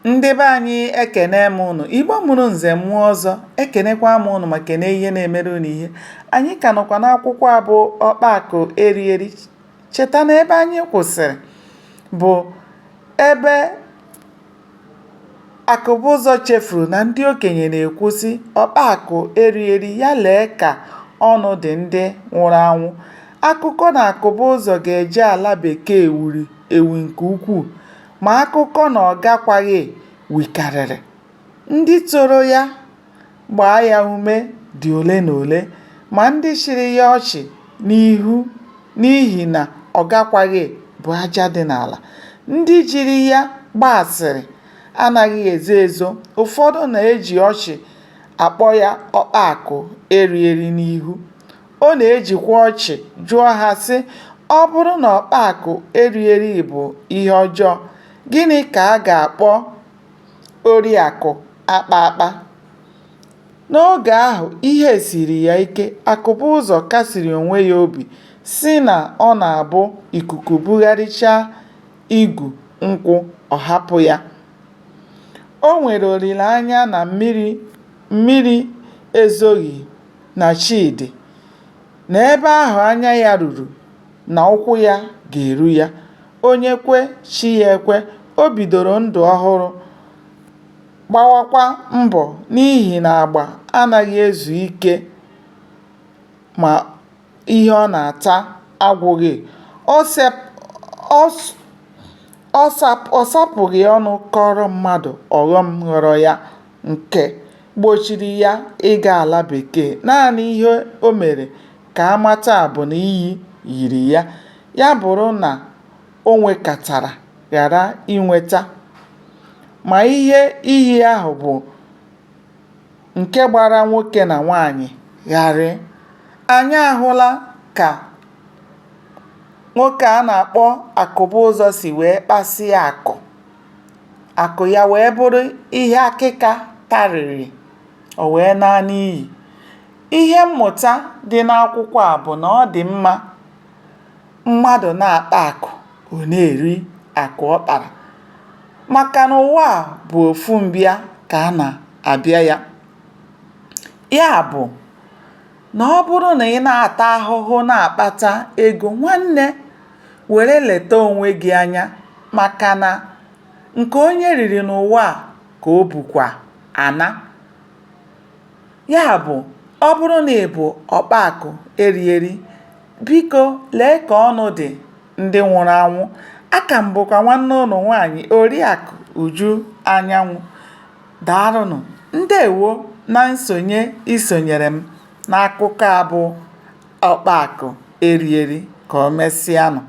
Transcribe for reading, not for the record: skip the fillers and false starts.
Ndị be anyị ekene m unu. Igbo mụrụ nze mmụọ ọzọ, ekenekwa m unu ma kene ihe na-emere unu ihe. Anyị ka nọkwa n'akwụkwọ a bụ Ọkpa Akụ Eri Eri. Cheta na ebe anyị kwụsịrị bụ ebe Akụbụzọ chefuru na ndị okenye na-ekwu sị ọkpa akụ eri eri ya lee ka ọnụ dị ndị nwụrụ anwụ. Akụkọ na Akụbụzọ ga-eje ala bekee wuri ewu nke ukwuu, ma akụkọ na ọ gakwaghị wikarịrị. Ndị toro ya gbaa ya ume dị ole na ole, ma ndị chịrị ya ọchị n'ihi na ọ gakwaghị bụ aja dị n'ala. Ndị jiri ya gbaa asịrị anaghị ezo ezo. Ụfọdụ na-eji ọchị akpọ ya ọkpa akụ eri eri n'ihu. Ọ na-ejikwa ọchị jụọ ha sị, ọ bụrụ na ọkpa akụ eri eri bụ ihe ọjọọ, gịnị ka a ga-akpọ oriakụ akpa akpa? N'oge ahụ ihe siri ya ike, Akụbụzọ kasiri onwe ya obi sị na ọ na-abụ ikuku bugharịchaa igu nkwụ ọ hapụ ya. O nwere olileanya na mmiri ezoghị na Chidi, na ebe ahụ anya ya ruru na ụkwụ ya ga-eru ya. Onye kwe chi ya ekwe. O bidoro ndụ ọhụrụ, gbawakwa mbọ n'ihi na agba anaghị ezu ike ma ihe ọ na-ata agwụghị. Ọ sapụghị ọnụ kọrọ mmadụ ọghọm ghọrọ ya nke gbochiri ya ịga ala bekee. Naanị ihe o mere ka a mata bụ na iyi yiri ya. Ya bụrụ na o nwekatara ghara inweta, ma ihe iyi ahụ bụ nke gbara nwoke na nwaanyị gharịị. Anyị ahụla ka nwoke a na-akpọ Akụbụzọ si wee kpasịa akụ ya wee bụrụ ihe akịka tarịrị, o wee naa n'iyi. Ihe mmụta dị n'akwụkwọ a bụ na ọ dị mma mmadụ na-akpa akụ ọ na-eri akụ ọ kpara, maka na ụwa a bụ ofu mbịa ka a na-abịa ya. Ya bụ na ọ bụrụ na ị na-ata ahụhụ na-akpata ego, nwanne, were leta onwe gị anya, maka na nke onye riri n'ụwa a ka o bukwa ana. Ya bụ, ọ bụrụ na ị bụ ọkpa akụ eri eri, biko lee ka ọnụ dị ndị nwụrụ anwụ. Aka m bụkwa nwanne ụnụ nwaanyị Oriakụ Uju Anyanwụ. Daalụnụ, ndewo na isonyere m n'akụkọ a bụ Ọkpa Akụ Eri Eri. Ka o mesịanụ.